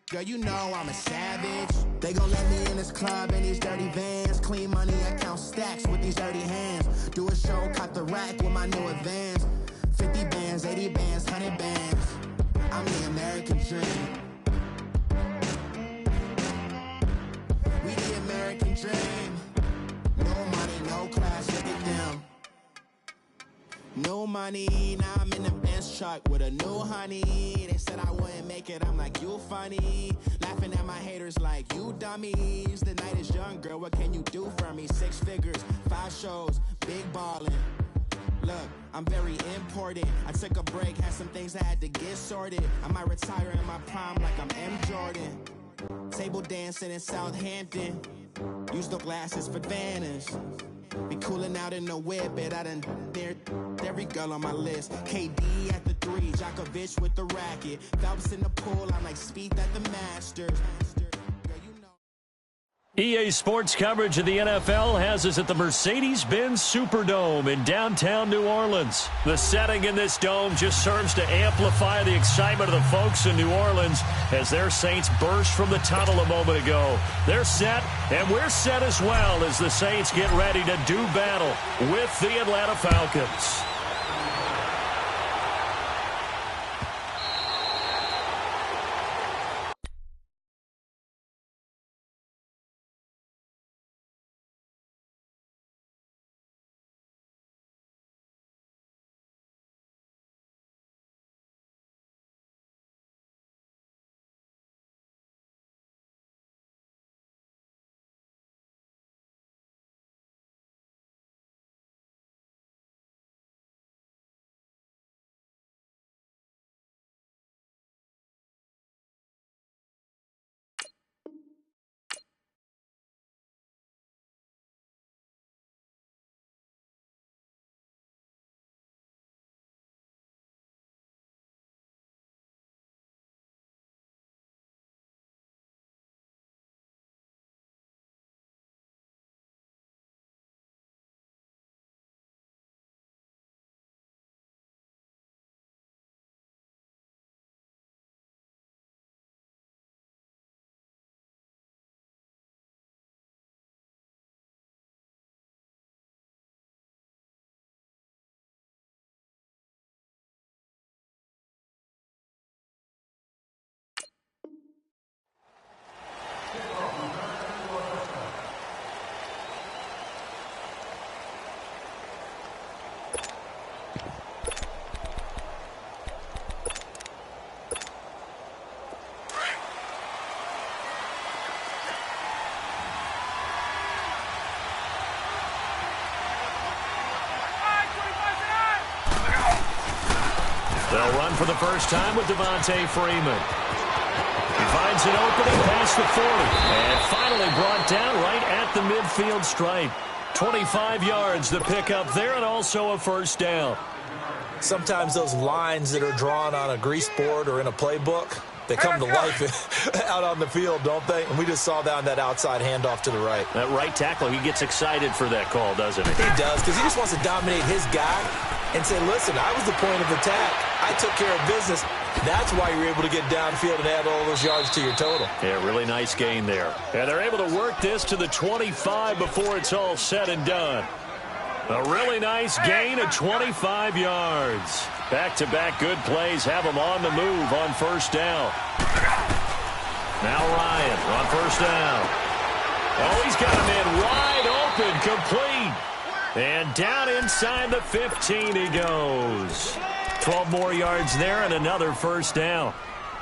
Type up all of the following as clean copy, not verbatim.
Girl, you know I'm a savage. They gon' let me in this club in these dirty vans. Clean money, I count stacks with these dirty hands. Do a show, caught the rack with my new advance. 50 bands, 80 bands, 100 bands. I'm the American dream. We the American dream. No money, no class, look at them. No money, now I'm in the Benz truck with a new honey. They said I wouldn't make it, I'm like, you funny. Laughing at my haters like, you dummies. The night is young, girl, what can you do for me? 6 figures, 5 shows, big ballin'. Look, I'm very important. I took a break, had some things I had to get sorted. I might retire in my prime like I'm M. Jordan. Table dancing in Southampton. Use the glasses for Vanish. Be cooling out in the whip, but I done dared every girl on my list. KD at the 3, Djokovic with the racket. Phelps in the pool, I'm like Speed at the Masters. EA Sports coverage of the NFL has us at the Mercedes-Benz Superdome in downtown New Orleans. The setting in this dome just serves to amplify the excitement of the folks in New Orleans as their Saints burst from the tunnel a moment ago. They're set, and we're set as well as the Saints get ready to do battle with the Atlanta Falcons. They'll run for the first time with Devontae Freeman. He finds an opening past the 40 and finally brought down right at the midfield stripe. 25 yards to pick up there and also a first down. Sometimes those lines that are drawn on a grease board or in a playbook, they come to life out on the field, don't they? And we just saw that on that outside handoff to the right. That right tackle, he gets excited for that call, doesn't he? He does, because he just wants to dominate his guy and say, listen, I was the point of attack. I took care of business. That's why you're able to get downfield and add all those yards to your total. Yeah, really nice gain there. And they're able to work this to the 25 before it's all said and done. A really nice gain of 25 yards. Back-to-back good plays have them on the move on first down. Now Ryan on first down. Oh, he's got him in wide open, complete. And down inside the 15 he goes. 12 more yards there and another first down.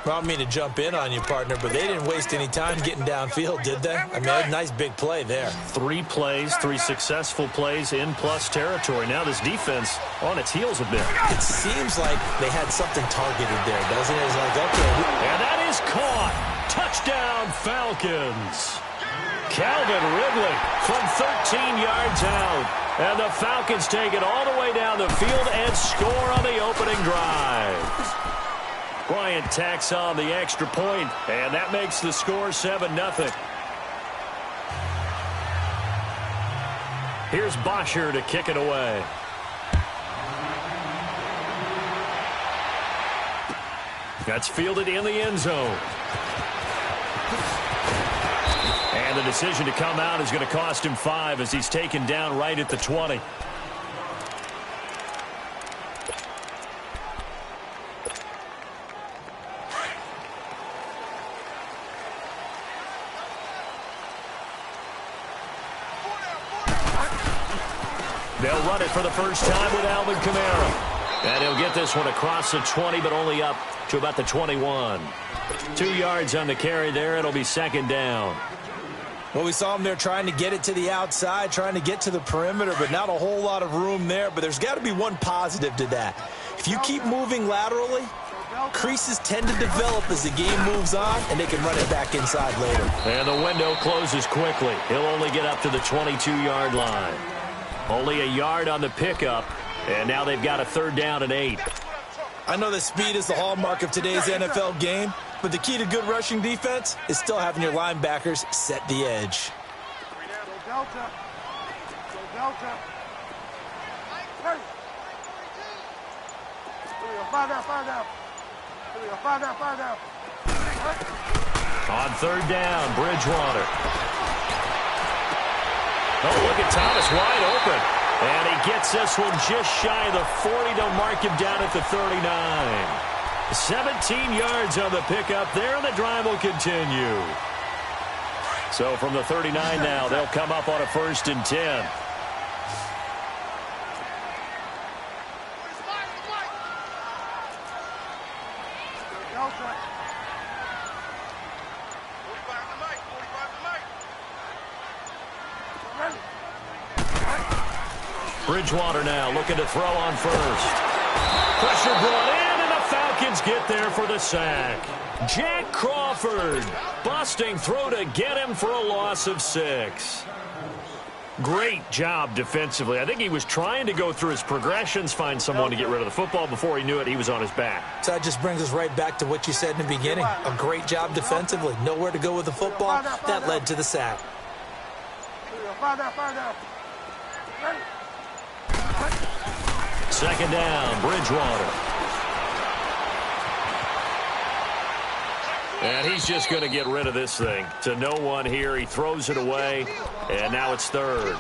Well, I don't mean to jump in on you, partner, but they didn't waste any time getting downfield, did they? I mean, a nice big play there. 3 plays, 3 successful plays in plus territory. Now this defense on its heels a bit. It seems like they had something targeted there, doesn't it? It's like, okay. And that is caught. Touchdown, Falcons. Calvin Ridley from 13 yards out. And the Falcons take it all the way down the field and score on the opening drive. Bryant tacks on the extra point, and that makes the score 7-0. Here's Bosher to kick it away. That's fielded in the end zone. And the decision to come out is going to cost him 5 as he's taken down right at the 20. They'll run it for the first time with Alvin Kamara. And he'll get this one across the 20, but only up to about the 21. 2 yards on the carry there. It'll be second down. Well, we saw him there trying to get it to the outside, trying to get to the perimeter, but not a whole lot of room there. But there's got to be one positive to that. If you keep moving laterally, creases tend to develop as the game moves on, and they can run it back inside later. And the window closes quickly. He'll only get up to the 22-yard line. Only a yard on the pickup, and now they've got a 3rd down and 8. I know that speed is the hallmark of today's NFL game, but the key to good rushing defense is still having your linebackers set the edge. Go Delta. Go Delta. Hey. Five down. On 3rd down, Bridgewater. Oh, look at Thomas wide open. And he gets this one just shy of the 40. They'll mark him down at the 39. 17 yards on the pickup there, and the drive will continue. So from the 39 now, they'll come up on a 1st and 10. Bridgewater now looking to throw on 1st. Pressure brought in, and the Falcons get there for the sack. Jack Crawford busting through to get him for a loss of 6. Great job defensively. I think he was trying to go through his progressions, find someone to get rid of the football. Before he knew it, he was on his back. So that just brings us right back to what you said in the beginning. A great job defensively. Nowhere to go with the football. That led to the sack. Second down, Bridgewater. And he's just going to get rid of this thing. To no one here. He throws it away, and now it's 3rd.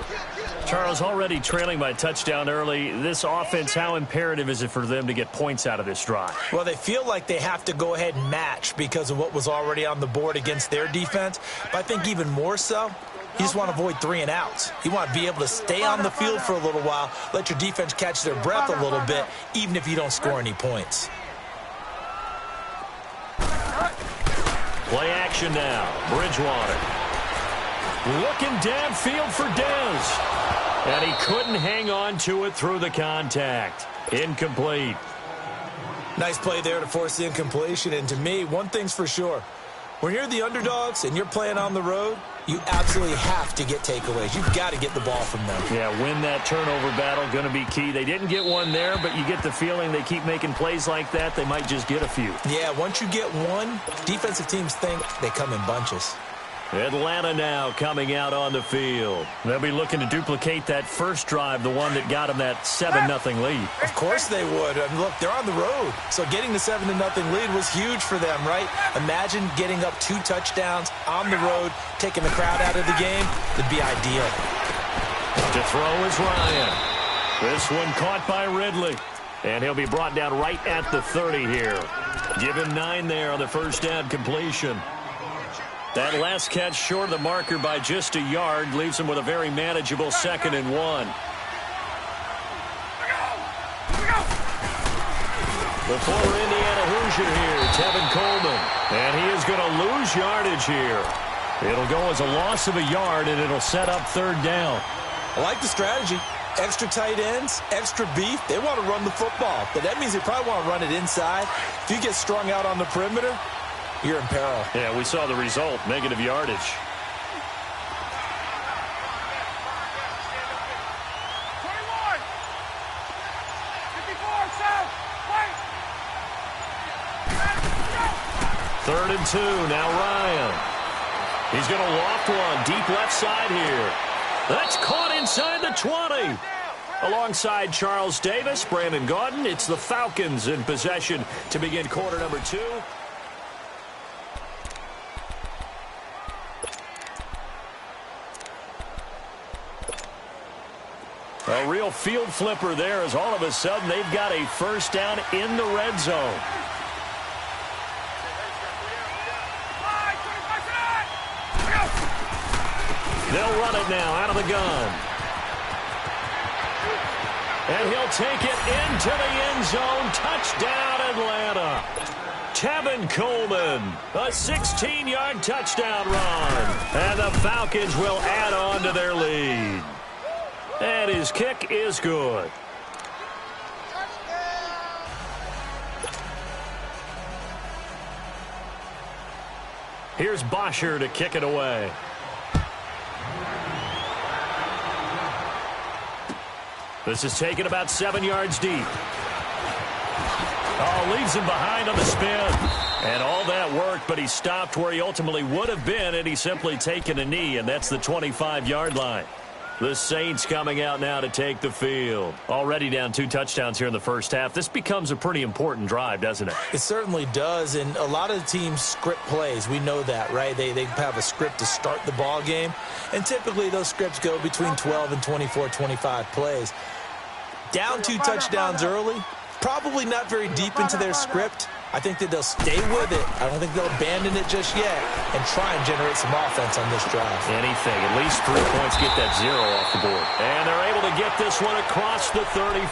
Charles, already trailing by a touchdown early. This offense, how imperative is it for them to get points out of this drive? Well, they feel like they have to go ahead and match because of what was already on the board against their defense. But I think even more so, you just want to avoid 3 and outs. You want to be able to stay on the field for a little while, let your defense catch their breath a little bit, even if you don't score any points. Play action now. Bridgewater. Looking downfield for Dez. And he couldn't hang on to it through the contact. Incomplete. Nice play there to force the incompletion. And to me, one thing's for sure. When you're the underdogs and you're playing on the road, you absolutely have to get takeaways. You've got to get the ball from them. Yeah, win that turnover battle, going to be key. They didn't get one there, but you get the feeling they keep making plays like that, they might just get a few. Yeah, once you get one, defensive teams think they come in bunches. Atlanta now coming out on the field. They'll be looking to duplicate that first drive, the one that got them that 7-0 lead. Of course they would. I mean, look, they're on the road. So getting the 7-0 lead was huge for them, right? Imagine getting up 2 touchdowns on the road, taking the crowd out of the game. It'd be ideal. To throw is Ryan. This one caught by Ridley. And he'll be brought down right at the 30 here. Give him 9 there on the first down completion. That last catch short of the marker by just a yard leaves him with a very manageable 2nd and 1. The former Indiana Hoosier here, Tevin Coleman. And he is going to lose yardage here. It'll go as a loss of a yard, and it'll set up 3rd down. I like the strategy. Extra tight ends, extra beef. They want to run the football, but that means they probably want to run it inside. If you get strung out on the perimeter, you're in peril. Yeah, we saw the result, negative yardage. Third and 2, now Ryan. He's going to loft one, deep left side here. That's caught inside the 20. Alongside Charles Davis, Brandon Gaudin, it's the Falcons in possession to begin quarter number 2. A real field flipper there as all of a sudden they've got a first down in the red zone. They'll run it now out of the gun. And he'll take it into the end zone. Touchdown, Atlanta. Tevin Coleman, a 16-yard touchdown run. And the Falcons will add on to their lead. And his kick is good. Here's Bosher to kick it away. This is taken about 7 yards deep. Oh, leaves him behind on the spin. And all that worked, but he stopped where he ultimately would have been, and he's simply taken a knee, and that's the 25-yard line. The Saints coming out now to take the field. Already down 2 touchdowns here in the first half. This becomes a pretty important drive, doesn't it? It certainly does, and a lot of the teams script plays. We know that, right? They have a script to start the ball game, and typically those scripts go between 12 and 24, 25 plays. Down 2 touchdowns early, probably not very deep into their script. I think that they'll stay with it. I don't think they'll abandon it just yet and try and generate some offense on this drive. Anything. At least 3 points, get that 0 off the board. And they're able to get this one across the 35.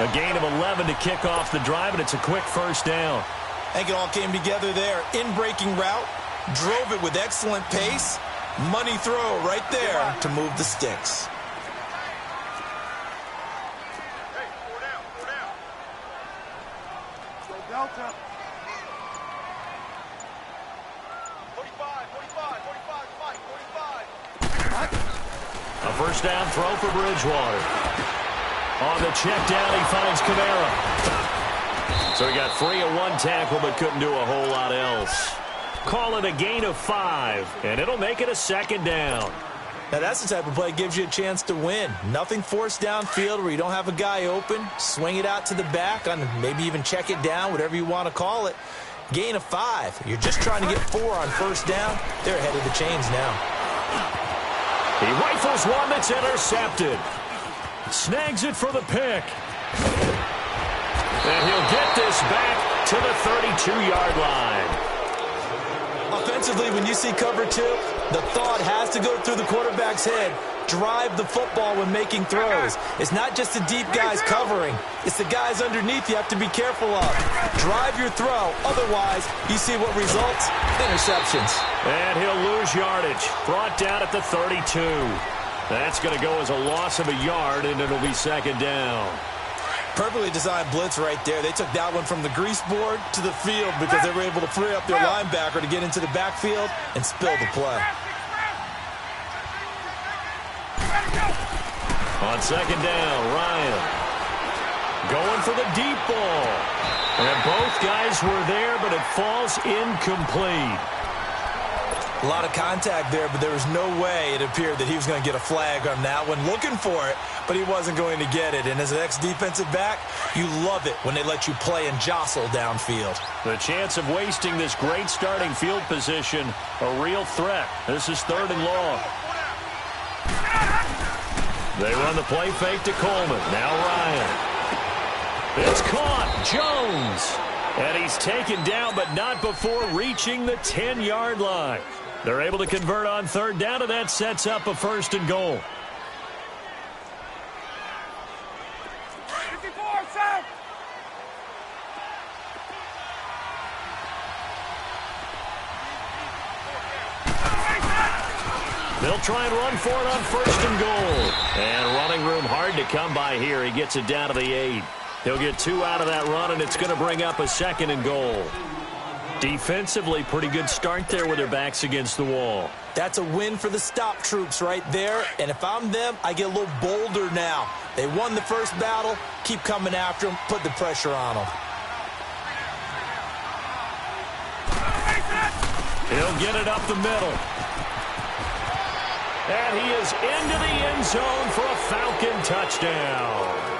A gain of 11 to kick off the drive, and it's a quick first down. I think it all came together there. In-breaking route, drove it with excellent pace. Money throw right there to move the sticks. Delta. 45. A first down throw for Bridgewater. On the check down, he finds Kamara. So he got free of 1 tackle, but couldn't do a whole lot else. Call it a gain of 5, and it'll make it a second down. Now, that's the type of play that gives you a chance to win. Nothing forced downfield where you don't have a guy open. Swing it out to the back, on maybe even check it down, whatever you want to call it. Gain of 5. You're just trying to get 4 on first down. They're ahead of the chains now. He rifles one that's intercepted. Snags it for the pick. And he'll get this back to the 32-yard line. Offensively, when you see cover 2, the thought has to go through the quarterback's head. Drive the football when making throws. It's not just the deep guys covering. It's the guys underneath you have to be careful of. Drive your throw. Otherwise, you see what results? Interceptions. And he'll lose yardage. Brought down at the 32. That's going to go as a loss of a yard, and it'll be second down. Perfectly designed blitz right there. They took that one from the grease board to the field because they were able to free up their linebacker to get into the backfield and spill the play. On second down, Ryan going for the deep ball. And both guys were there, but it falls incomplete. A lot of contact there, but there was no way it appeared that he was going to get a flag on that one. Looking for it, but he wasn't going to get it. And as an ex-defensive back, you love it when they let you play and jostle downfield. The chance of wasting this great starting field position, a real threat. This is 3rd and long. They run the play fake to Coleman. Now Ryan. It's caught. Jones. And he's taken down, but not before reaching the 10-yard line. They're able to convert on 3rd down, and that sets up a 1st and goal. 54, Sam. They'll try and run for it on 1st and goal. And running room hard to come by here. He gets it down to the 8. He'll get 2 out of that run, and it's going to bring up a 2nd and goal. Defensively, pretty good start there with their backs against the wall. That's a win for the stop troops right there. And if I'm them, I get a little bolder now. They won the first battle. Keep coming after them. Put the pressure on them. He'll get it up the middle. And he is into the end zone for a Falcon touchdown.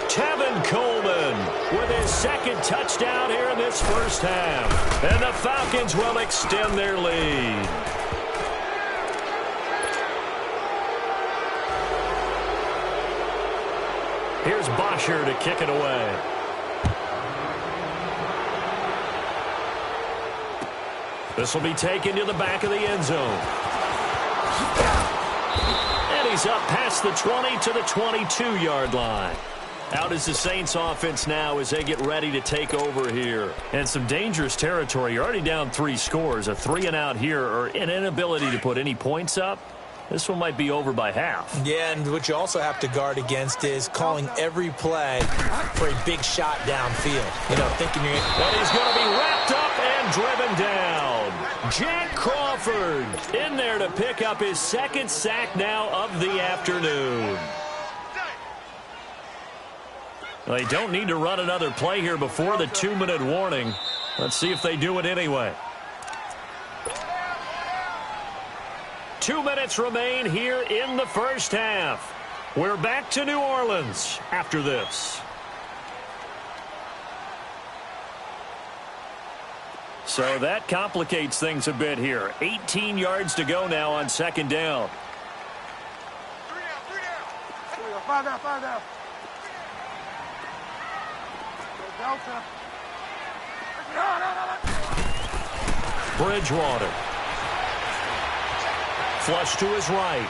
Tevin Coleman with his 2nd touchdown here in this first half. And the Falcons will extend their lead. Here's Bosher to kick it away. This will be taken to the back of the end zone. And he's up past the 20 to the 22-yard line. Out is the Saints offense now as they get ready to take over here. And some dangerous territory. You're already down 3 scores. A 3-and-out here or an inability to put any points up. This one might be over by half. Yeah, and what you also have to guard against is calling every play for a big shot downfield. You know, thinking you're... But he's going to be wrapped up and driven down. Jack Crawford in there to pick up his 2nd sack now of the afternoon. They don't need to run another play here before the 2-minute warning. Let's see if they do it anyway. 2 minutes remain here in the first half. We're back to New Orleans after this. So that complicates things a bit here. 18 yards to go now on 2nd down. 5 down, 5 down. Delta. Bridgewater. Flush to his right.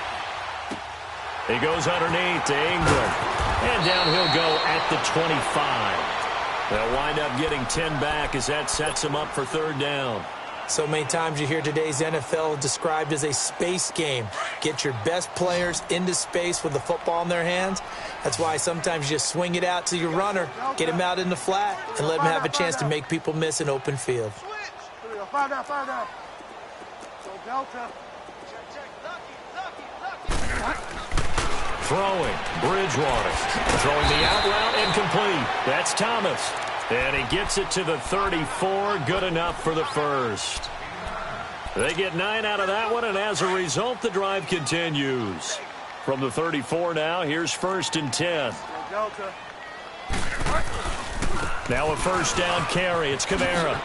He goes underneath to Ingram. And down he'll go at the 25. They'll wind up getting 10 back as that sets him up for 3rd down. So many times you hear today's NFL described as a space game. Get your best players into space with the football in their hands. That's why sometimes you just swing it out to your runner, get him out in the flat, and let him have a chance to make people miss an open field. 5 down, 5 down. So Delta. Throwing, Bridgewater. Throwing the out route and complete. That's Thomas. And he gets it to the 34. Good enough for the 1st. They get 9 out of that one, and as a result, the drive continues. From the 34 now, here's 1st and 10. Now a 1st down carry. It's Kamara.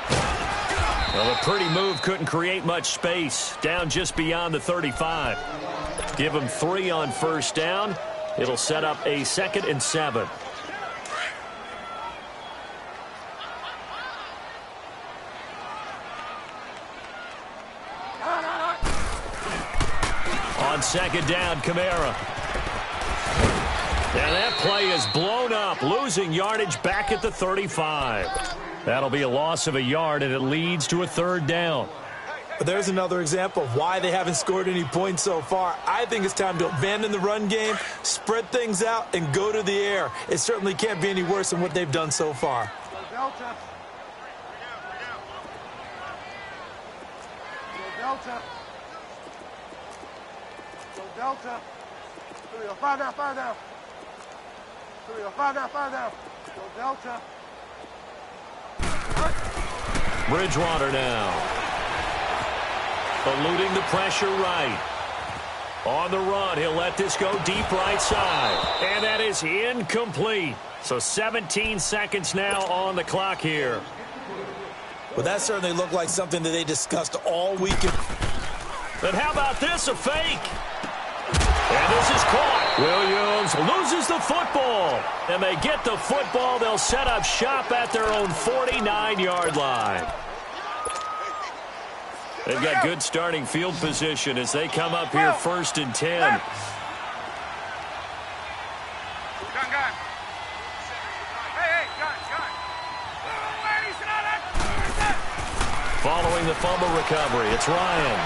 Well, a pretty move couldn't create much space. Down just beyond the 35. Give him 3 on 1st down. It'll set up a 2nd and 7. On 2nd down, Kamara. And that play is blown up, losing yardage back at the 35. That'll be a loss of a yard, and it leads to a 3rd down. But there's another example of why they haven't scored any points so far. I think it's time to abandon the run game, spread things out, and go to the air. It certainly can't be any worse than what they've done so far. Delta. Delta. Delta. 5 down, 5 down. 5 down, 5 down. Delta. Bridgewater now. Eluding the pressure right. On the run, he'll let this go deep right side. And that is incomplete. So 17 seconds now on the clock here. Well, that certainly looked like something that they discussed all weekend. But how about this, a fake? And this is caught. Williams loses the football. And they get the football. They'll set up shop at their own 49-yard line. They've got good starting field position as they come up here 1st and 10. Following the fumble recovery, it's Ryan.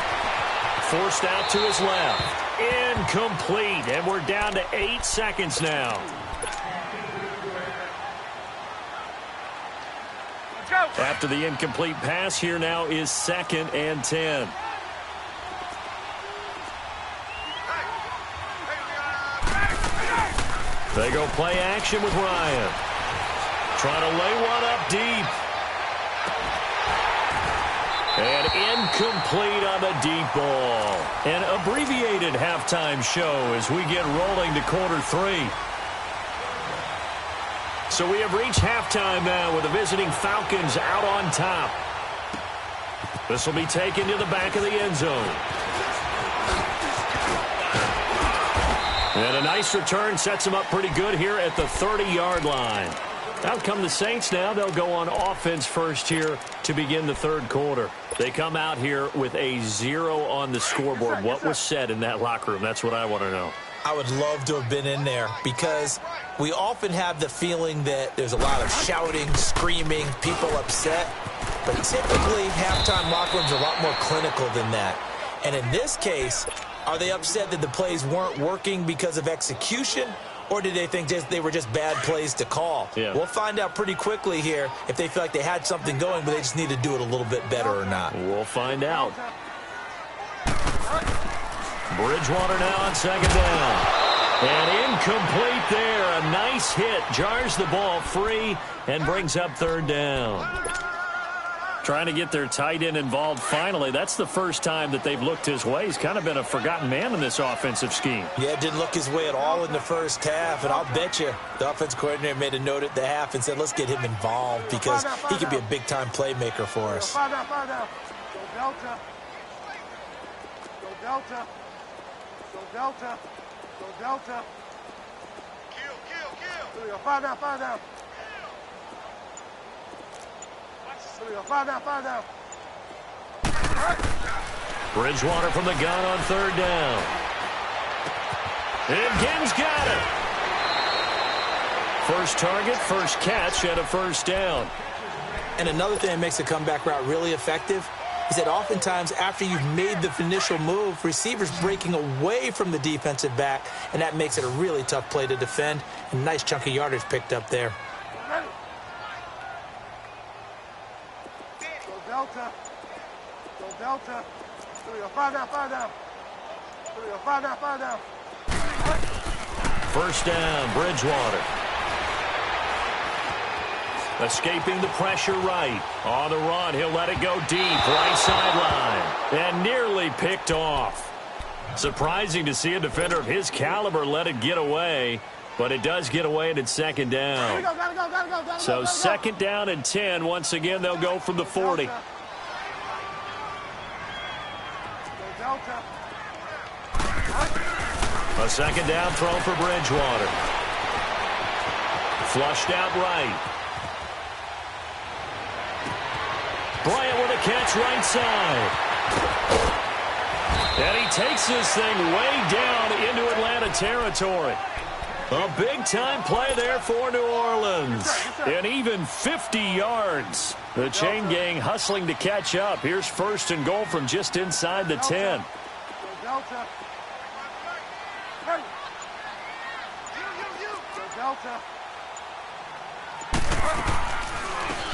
Forced out to his left. Incomplete, and we're down to 8 seconds now. After the incomplete pass, here now is 2nd and 10. They go play action with Ryan. Trying to lay one up deep. And incomplete on the deep ball. An abbreviated halftime show as we get rolling to quarter 3. So we have reached halftime now with the visiting Falcons out on top. This will be taken to the back of the end zone. And a nice return sets them up pretty good here at the 30-yard line. Out come the Saints now. They'll go on offense first here to begin the third quarter. They come out here with a 0 on the scoreboard. What was said in that locker room? That's what I want to know. I would love to have been in there because we often have the feeling that there's a lot of shouting, screaming, people upset. But typically, halftime locker rooms are a lot more clinical than that. And in this case, are they upset that the plays weren't working because of execution? Or did they think they were just bad plays to call? Yeah. We'll find out pretty quickly here if they feel like they had something going, but they just need to do it a little bit better or not. We'll find out. Bridgewater now on second down. And incomplete there. A nice hit. Jars the ball free and brings up third down. Trying to get their tight end involved finally. That's the first time that they've looked his way. He's kind of been a forgotten man in this offensive scheme. Yeah, didn't look his way at all in the first half. And I'll bet you the offense coordinator made a note at the half and said, let's get him involved because he could be a big-time playmaker for us. Go Delta. Go Delta. Go Delta. Go Delta. Kill. Find out. Find out. Bridgewater from the gun on third down. And Gibbs got it. First target, first catch, and a first down. And another thing that makes a comeback route really effective is that oftentimes after you've made the initial move, receivers breaking away from the defensive back, and that makes it a really tough play to defend. A nice chunk of yardage picked up there. Go Delta. Find out. First down, Bridgewater. Escaping the pressure right. On the run, he'll let it go deep. Right sideline. And nearly picked off. Surprising to see a defender of his caliber let it get away. But it does get away and it's second down. Gotta go. So second down and 10. Once again, they'll go from the 40. A second down throw for Bridgewater. Flushed out right. Bryant with a catch right side. And he takes this thing way down into Atlanta territory. A big-time play there for New Orleans. And even 50 yards. The chain gang hustling to catch up. Here's first and goal from just inside the 10.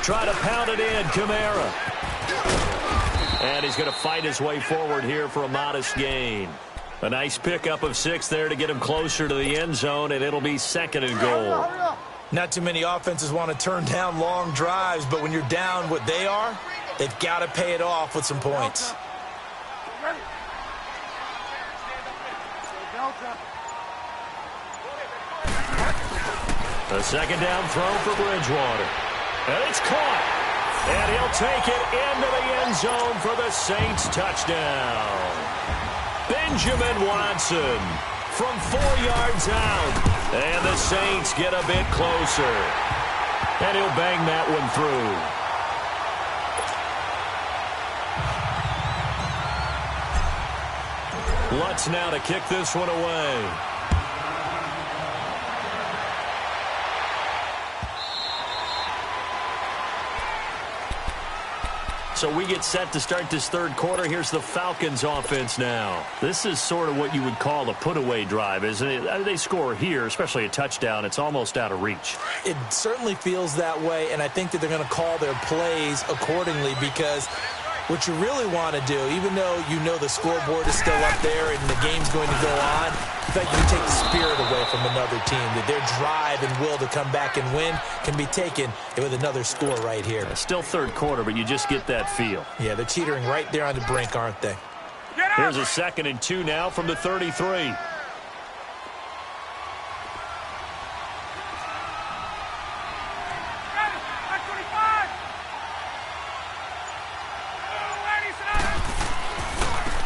Try to pound it in, Kamara. And he's going to fight his way forward here for a modest gain. A nice pickup of 6 there to get him closer to the end zone, and it'll be second and goal. Not too many offenses want to turn down long drives, but when you're down what they are, they've got to pay it off with some points. A second down throw for Bridgewater. And it's caught. And he'll take it into the end zone for the Saints touchdown. Benjamin Watson from 4 yards out. And the Saints get a bit closer. And he'll bang that one through. Lutz now to kick this one away. So we get set to start this third quarter. Here's the Falcons offense now. This is sort of what you would call a put-away drive, isn't it? They score here, especially a touchdown. It's almost out of reach. It certainly feels that way, and I think that they're going to call their plays accordingly because what you really want to do, even though you know the scoreboard is still up there and the game's going to go on, in fact, you take the spirit away from another team, that their drive and will to come back and win can be taken with another score right here. Still third quarter, but you just get that feel. Yeah, they're teetering right there on the brink, aren't they? Here's a 2nd and 2 now from the 33.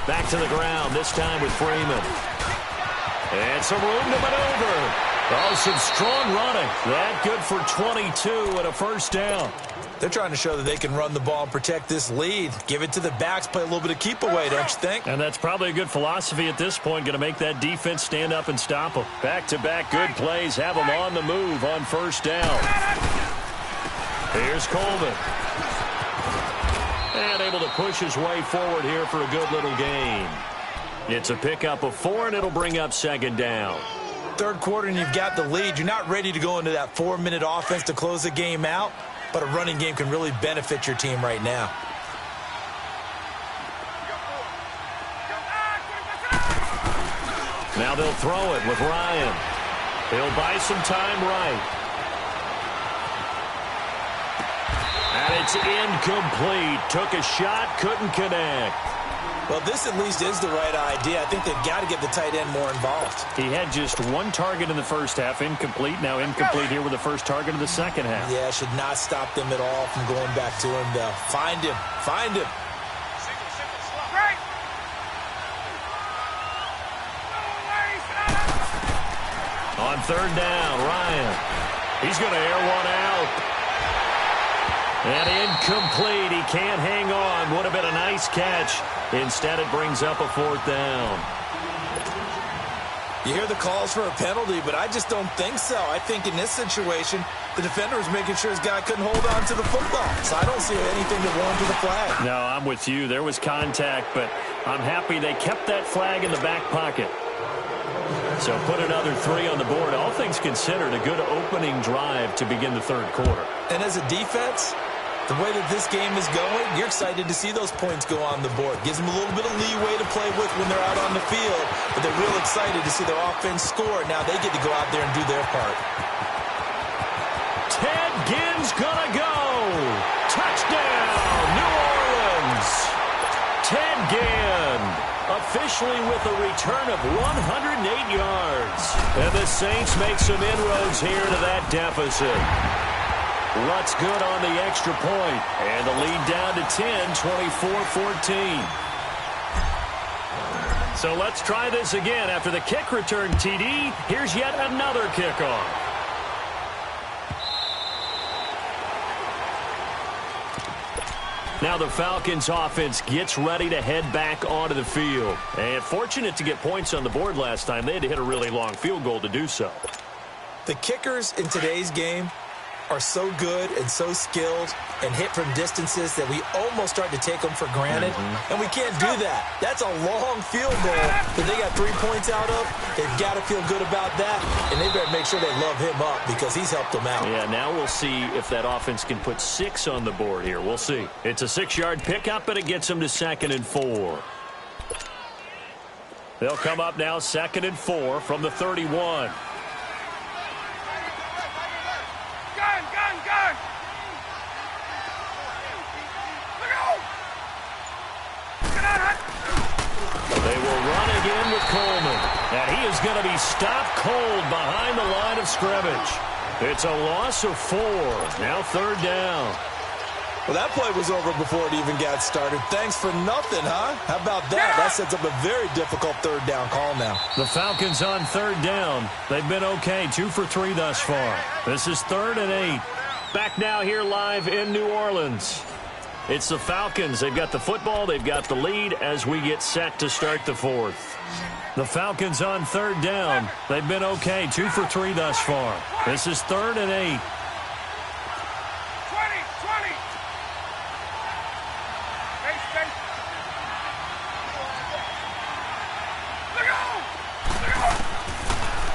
Back to the ground, this time with Freeman. And some room to maneuver. Oh, some strong running. That good for 22 and a first down. They're trying to show that they can run the ball and protect this lead. Give it to the backs, play a little bit of keep away, don't you think? And that's probably a good philosophy at this point, going to make that defense stand up and stop them. Back-to-back good plays, have them on the move on first down. Here's Coleman. And able to push his way forward here for a good little gain. It's a pickup of 4, and it'll bring up second down. Third quarter, and you've got the lead. You're not ready to go into that 4-minute offense to close the game out, but a running game can really benefit your team right now. Now they'll throw it with Ryan. He'll buy some time right. And it's incomplete. Took a shot, couldn't connect. Well, this at least is the right idea. I think they've got to get the tight end more involved. He had just one target in the first half, incomplete. Now incomplete here with the first target of the second half. Yeah, should not stop them at all from going back to him, though. Find him. Find him. On third down, Ryan. He's going to air one out. And incomplete. He can't hang on. Would have been a nice catch. Instead, it brings up a fourth down. You hear the calls for a penalty, but I just don't think so. I think in this situation, the defender was making sure his guy couldn't hold on to the football. So I don't see anything to warrant to the flag. No, I'm with you. There was contact, but I'm happy they kept that flag in the back pocket. So put another 3 on the board. All things considered, a good opening drive to begin the third quarter. And as a defense, the way that this game is going, you're excited to see those points go on the board. Gives them a little bit of leeway to play with when they're out on the field, but they're real excited to see their offense score. Now they get to go out there and do their part. Ted Ginn's gonna go. Touchdown, New Orleans. Ted Ginn officially with a return of 108 yards. And the Saints make some inroads here to that deficit. Rutt's good on the extra point, and the lead down to 10, 24-14. So let's try this again. After the kick return TD, here's yet another kickoff. Now the Falcons offense gets ready to head back onto the field. And fortunate to get points on the board last time. They had to hit a really long field goal to do so. The kickers in today's game are so good and so skilled and hit from distances that we almost start to take them for granted. And we can't do that. That's a long field goal that they got 3 points out of. They've got to feel good about that, and they better make sure they love him up because he's helped them out. Yeah, now we'll see if that offense can put 6 on the board here. We'll see. It's a 6-yard pickup, and it gets them to 2nd and 4. They'll come up now 2nd and 4 from the 31. They will run again with Coleman. And he is going to be stopped cold behind the line of scrimmage. It's a loss of 4. Now 3rd down. Well, that play was over before it even got started. Thanks for nothing, huh? How about that? That sets up a very difficult 3rd down call now. The Falcons on 3rd down. They've been okay. 2 for 3 thus far. This is 3rd and 8. Back now here live in New Orleans. It's the Falcons. They've got the football. They've got the lead as we get set to start the 4th. The Falcons on 3rd down. They've been okay. 2 for 3 thus far. This is 3rd and 8. 20.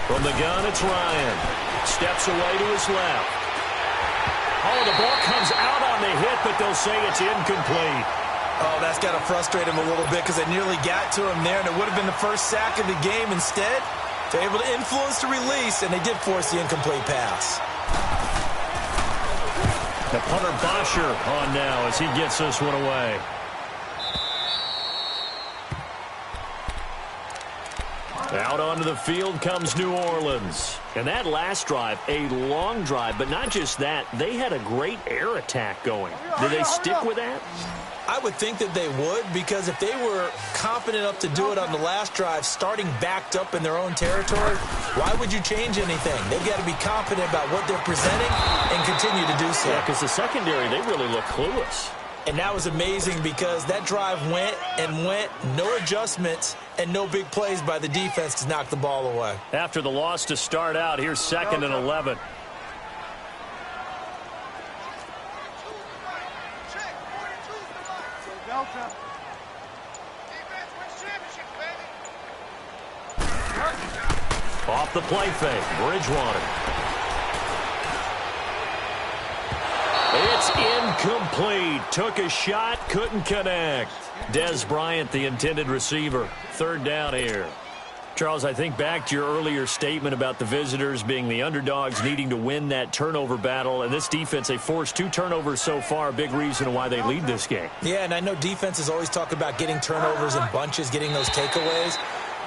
From the gun, it's Ryan. Steps away to his left. Oh, the ball comes out on the hit, but they'll say it's incomplete. Oh, that's got to frustrate him a little bit because they nearly got to him there, and it would have been the first sack of the game. Instead, they're able to influence the release, and they did force the incomplete pass. The punter Bosher on now as he gets this one away. Out onto the field comes New Orleans. And that last drive, a long drive, but not just that. They had a great air attack going. Did they stick with that? I would think that they would, because if they were confident enough to do it on the last drive, starting backed up in their own territory, why would you change anything? They've got to be confident about what they're presenting and continue to do so. Yeah, because the secondary, they really look clueless. And that was amazing because that drive went and went, no adjustments, and no big plays by the defense to knock the ball away. After the loss to start out, here's 2nd and 11. Off the play fake, Bridgewater. It's incomplete. Took a shot, couldn't connect. Dez Bryant, the intended receiver. 3rd down here. Charles, I think back to your earlier statement about the visitors being the underdogs, needing to win that turnover battle. And this defense, they forced 2 turnovers so far. Big reason why they lead this game. Yeah, and I know defenses always talk about getting turnovers in bunches, getting those takeaways.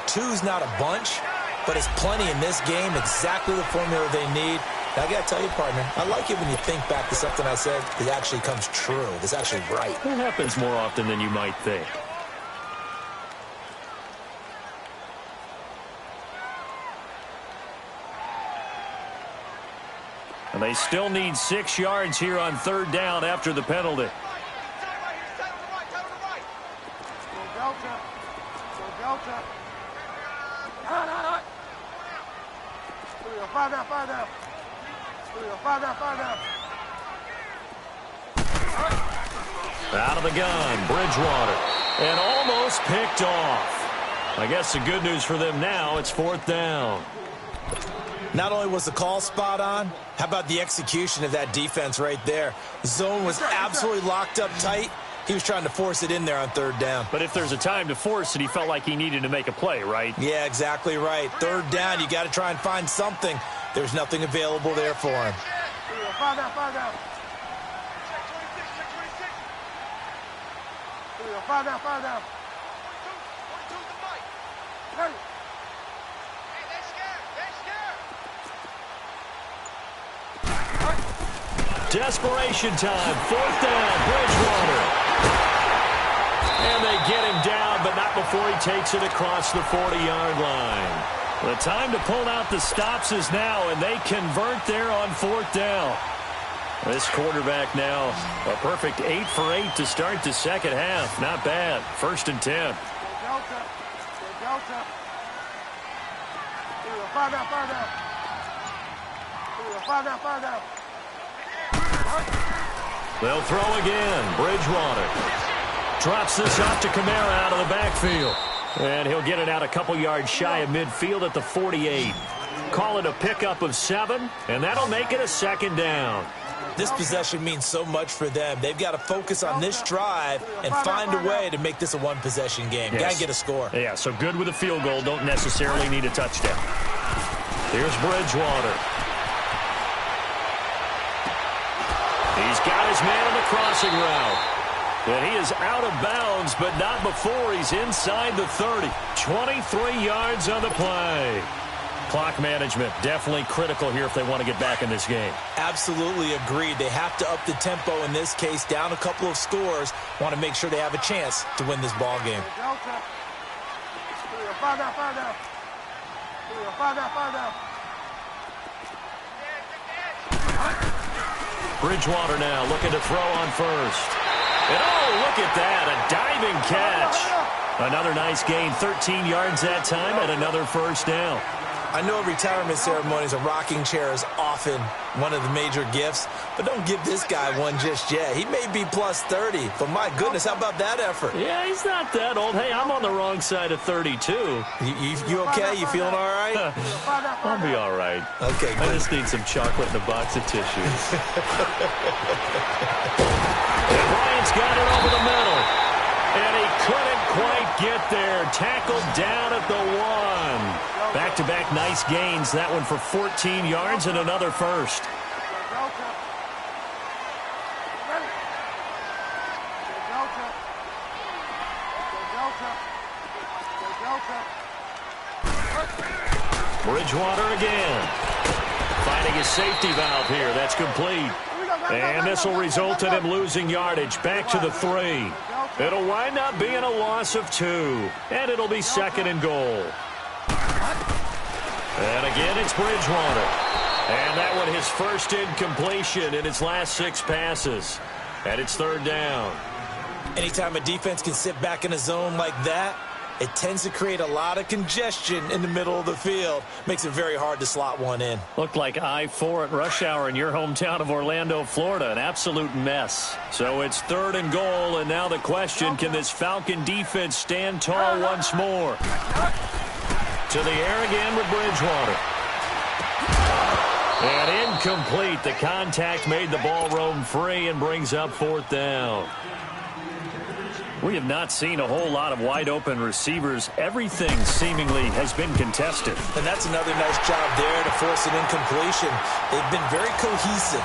2's not a bunch, but it's plenty in this game, exactly the formula they need. And I got to tell you, partner, I like it when you think back to something I said that actually comes true. That's actually right. It happens more often than you might think. And they still need 6 yards here on 3rd down after the penalty. Out of the gun, Bridgewater. And almost picked off. I guess the good news for them now, it's 4th down. Not only was the call spot on, how about the execution of that defense right there? The zone was absolutely locked up tight. He was trying to force it in there on 3rd down. But if there's a time to force it, he felt like he needed to make a play, right? Yeah, exactly right. 3rd down, you got to try and find something. There's nothing available there for him. Desperation time. 4th down, Bridgewater. And they get him down, but not before he takes it across the 40-yard line. The time to pull out the stops is now, and they convert there on 4th down. This quarterback now, a perfect 8 for 8 to start the second half. Not bad. 1st and 10. They'll throw again. Bridgewater drops this off to Kamara out of the backfield. And he'll get it out a couple yards shy of midfield at the 48. Call it a pickup of 7, and that'll make it a 2nd down. This possession means so much for them. They've got to focus on this drive and find a way to make this a one-possession game. Yes. Got to get a score. Yeah, so good with a field goal. Don't necessarily need a touchdown. Here's Bridgewater. He's got his man on the crossing route. And he is out of bounds, but not before he's inside the 30. 23 yards on the play. Clock management definitely critical here if they want to get back in this game. Absolutely agreed. They have to up the tempo in this case, down a couple of scores. Want to make sure they have a chance to win this ball game. Bridgewater now looking to throw on 1st. And oh, look at that, a diving catch. Another nice gain, 13 yards that time, and another 1st down. I know retirement ceremonies, a rocking chair is often one of the major gifts, but don't give this guy one just yet. He may be plus 30, but my goodness, how about that effort? Yeah, he's not that old. Hey, I'm on the wrong side of 32. You okay? You feeling all right? I'll be all right. Okay, good. I just need some chocolate and a box of tissues. And Bryant's got it over the middle. And he couldn't quite get there. Tackled down at the 1. Back-to-back nice gains. That one for 14 yards and another 1st. Bridgewater again. Finding his safety valve here. That's complete. And this will result in him losing yardage. Back to the 3. It'll wind up being a loss of 2. And it'll be 2nd and goal. And again, it's Bridgewater. And that one his first incompletion in his last 6 passes. And it's 3rd down. Anytime a defense can sit back in a zone like that, it tends to create a lot of congestion in the middle of the field. Makes it very hard to slot one in. Looked like I-4 at rush hour in your hometown of Orlando, Florida. An absolute mess. So it's 3rd and goal, and now the question, can this Falcon defense stand tall once more? To the air again with Bridgewater. And incomplete. The contact made the ball roam free and brings up 4th down. We have not seen a whole lot of wide-open receivers. Everything seemingly has been contested. And that's another nice job there to force an incompletion. They've been very cohesive,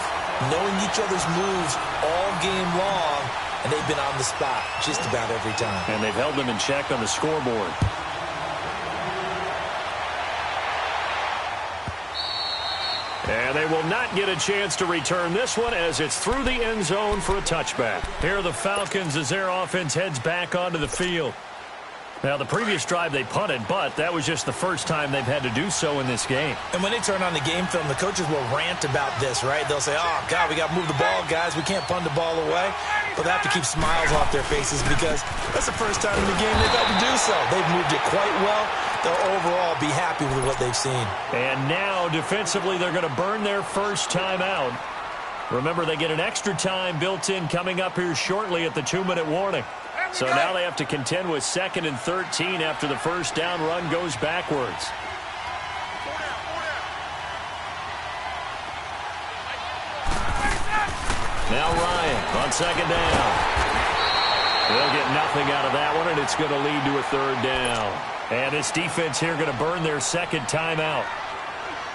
knowing each other's moves all game long, and they've been on the spot just about every time. And they've held them in check on the scoreboard. And they will not get a chance to return this one as it's through the end zone for a touchback. Here are the Falcons as their offense heads back onto the field. Now, the previous drive they punted, but that was just the first time they've had to do so in this game. And when they turn on the game film, the coaches will rant about this, right? They'll say, oh, God, we got to move the ball, guys. We can't punt the ball away. But they have to keep smiles off their faces because that's the first time in the game they've had to do so. They've moved it quite well. They'll overall be happy with what they've seen. And now, defensively, they're going to burn their first time out. Remember, they get an extra time built in coming up here shortly at the 2-minute warning. So now they have to contend with 2nd and 13 after the first down run goes backwards. Now Ryan on 2nd down. They'll get nothing out of that one, and it's going to lead to a 3rd down. And this defense here going to burn their 2nd timeout.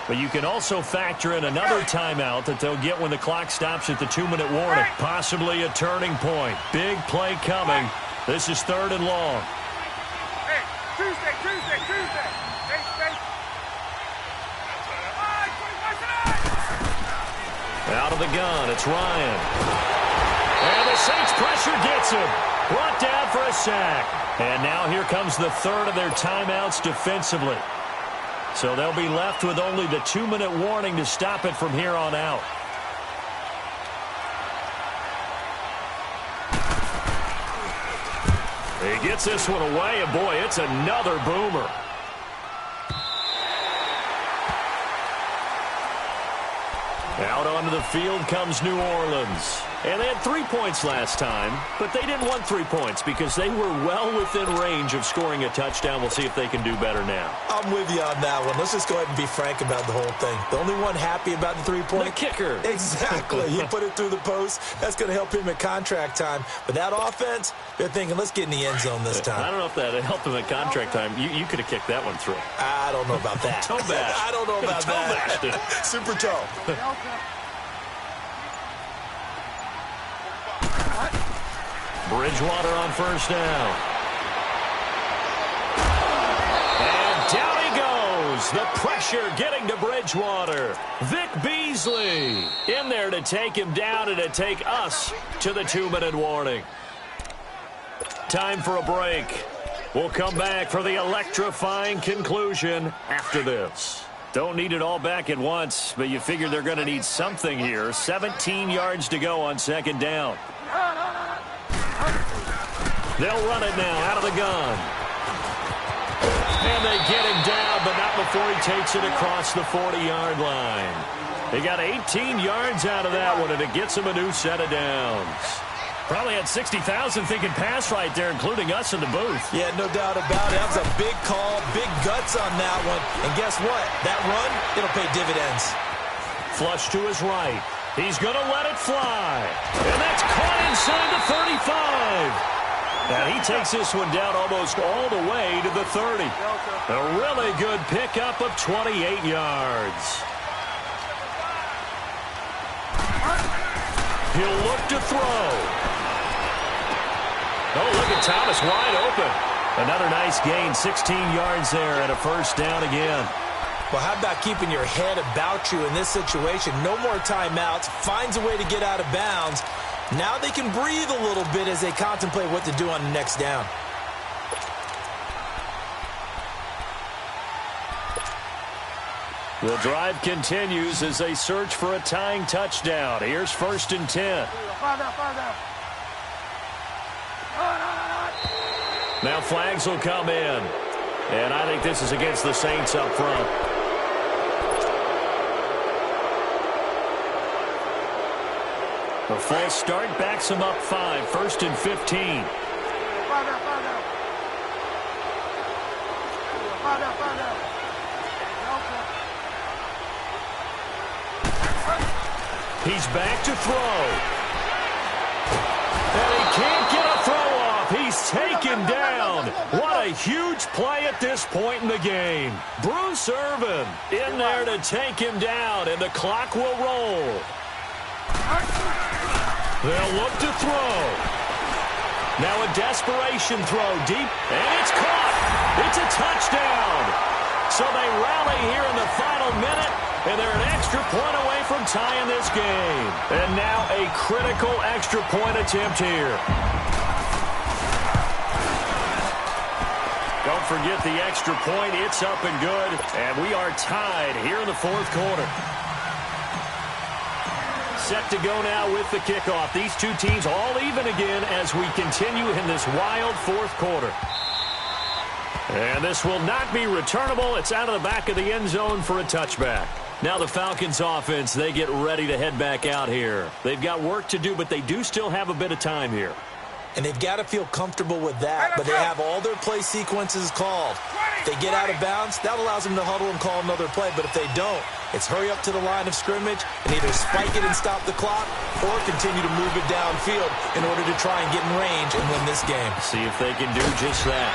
But you can also factor in another timeout that they'll get when the clock stops at the 2-minute warning. Possibly a turning point. Big play coming. This is 3rd and long. Hey, Tuesday. Out of the gun, it's Ryan. And the Saints pressure gets him. Brought down for a sack. And now here comes the 3rd of their timeouts defensively. So they'll be left with only the 2-minute warning to stop it from here on out. He gets this one away, and boy, it's another boomer. Out onto the field comes New Orleans. And they had 3 points last time, but they didn't want 3 points because they were well within range of scoring a touchdown. We'll see if they can do better now. I'm with you on that one. Let's just go ahead and be frank about the whole thing. The only one happy about the 3-point? The kicker. Exactly. He put it through the post. That's going to help him at contract time. But that offense, they're thinking, let's get in the end zone this time. I don't know if that helped him at contract time. You could have kicked that one through. I don't know about that. Toe bash. I don't know about that. Super toe. Bridgewater on 1st down. And down he goes. The pressure getting to Bridgewater. Vic Beasley in there to take him down and to take us to the 2-minute warning. Time for a break. We'll come back for the electrifying conclusion after this. Don't need it all back at once, but you figure they're going to need something here. 17 yards to go on 2nd down. They'll run it now out of the gun. And they get him down, but not before he takes it across the 40-yard line. They got 18 yards out of that one, and it gets him a new set of downs. Probably had 60,000 thinking pass right there, including us in the booth. Yeah, no doubt about it. That was a big call, big guts on that one. And guess what? That run, it'll pay dividends. Flush to his right. He's going to let it fly. And that's caught inside the 35. Now he takes this one down almost all the way to the 30. A really good pickup of 28 yards. He'll look to throw. Oh, look at Thomas wide open. Another nice gain, 16 yards there and a first down again. Well, how about keeping your head about you in this situation? No more timeouts. Finds a way to get out of bounds. Now they can breathe a little bit as they contemplate what to do on the next down. The drive continues as they search for a tying touchdown. Here's 1st and 10. Now flags will come in. And I think this is against the Saints up front. The false start backs them up 5. 1st and 15. He's back to throw. And he can't get a throw off. He's taken down. What a huge play at this point in the game. Bruce Irvin in there to take him down, and the clock will roll. They'll look to throw. Now a desperation throw deep, and it's caught. It's a touchdown. So they rally here in the final minute, and they're an extra point away from tying this game. And now a critical extra point attempt here. Don't forget the extra point. It's up and good, and we are tied here in the 4th quarter. Set to go now with the kickoff. These two teams all even again as we continue in this wild 4th quarter. And this will not be returnable. It's out of the back of the end zone for a touchback. Now the Falcons offense, they get ready to head back out here. They've got work to do, but they do still have a bit of time here. And they've got to feel comfortable with that, but they have all their play sequences called. If they get out of bounds, that allows them to huddle and call another play, but if they don't, it's hurry up to the line of scrimmage and either spike it and stop the clock or continue to move it downfield in order to try and get in range and win this game. See if they can do just that.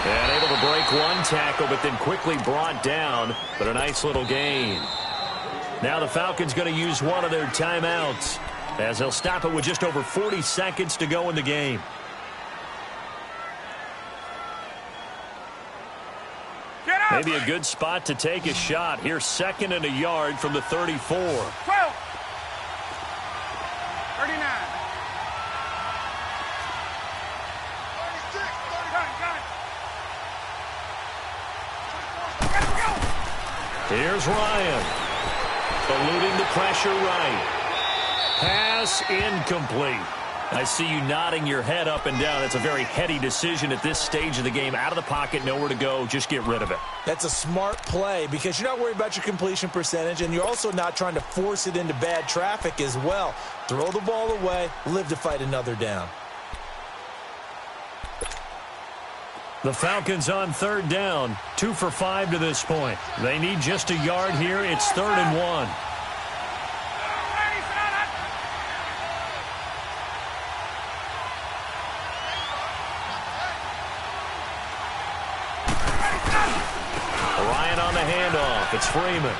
And able to break one tackle, but then quickly brought down, but a nice little gain. Now the Falcons going to use one of their timeouts, as they'll stop it with just over 40 seconds to go in the game. Maybe a good spot to take a shot. Here's 2nd and a yard from the 34. 12. 39. Here's Ryan. Eluding the pressure right. Pass incomplete. I see you nodding your head up and down. It's a very heady decision at this stage of the game. Out of the pocket, nowhere to go. Just get rid of it. That's a smart play because you're not worried about your completion percentage, and you're also not trying to force it into bad traffic as well. Throw the ball away, live to fight another down. The Falcons on 3rd down. 2 for 5 to this point. They need just a yard here. It's 3rd and 1. Ryan on the handoff. It's Freeman.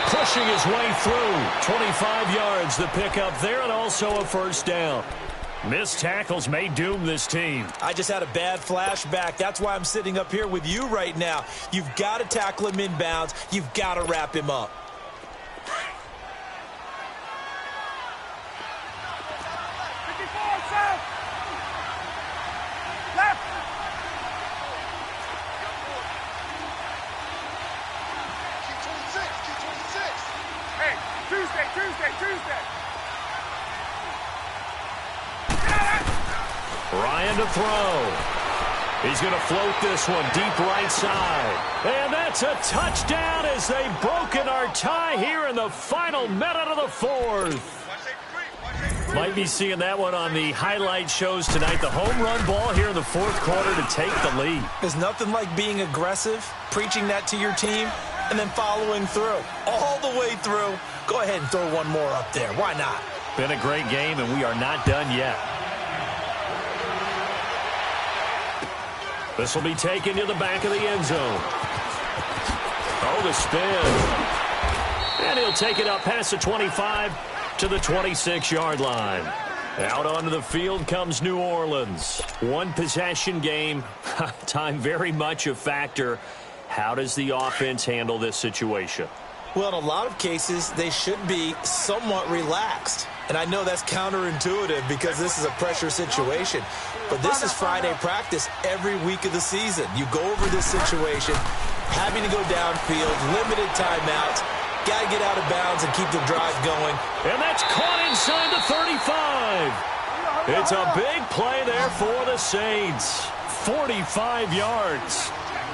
Pushing his way through. 25 yards the pickup there, and also a first down. Missed tackles may doom this team. I just had a bad flashback. That's why I'm sitting up here with you right now. You've got to tackle him inbounds. You've got to wrap him up. Tuesday. Ryan to throw. He's going to float this one deep right side. And that's a touchdown as they've broken our tie here in the final minute of the 4th. Might be seeing that one on the highlight shows tonight. The home run ball here in the 4th quarter to take the lead. There's nothing like being aggressive, preaching that to your team, and then following through. All the way through. Go ahead and throw one more up there. Why not? Been a great game, and we are not done yet. This will be taken to the back of the end zone. Oh, the spin. And he'll take it up past the 25 to the 26-yard line. Out onto the field comes New Orleans. One possession game. Time very much a factor. How does the offense handle this situation? Well, in a lot of cases, they should be somewhat relaxed. And I know that's counterintuitive because this is a pressure situation. But this is Friday practice every week of the season. You go over this situation, having to go downfield, limited timeouts, got to get out of bounds and keep the drive going. And that's caught inside the 35. It's a big play there for the Saints. 45 yards.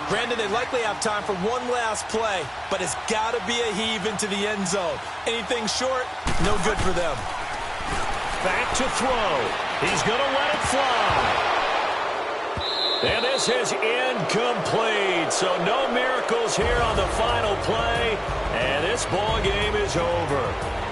Brandon, they likely have time for one last play, but it's got to be a heave into the end zone. Anything short, no good for them. Back to throw. He's going to let it fly. And this is incomplete. So no miracles here on the final play. And this ball game is over.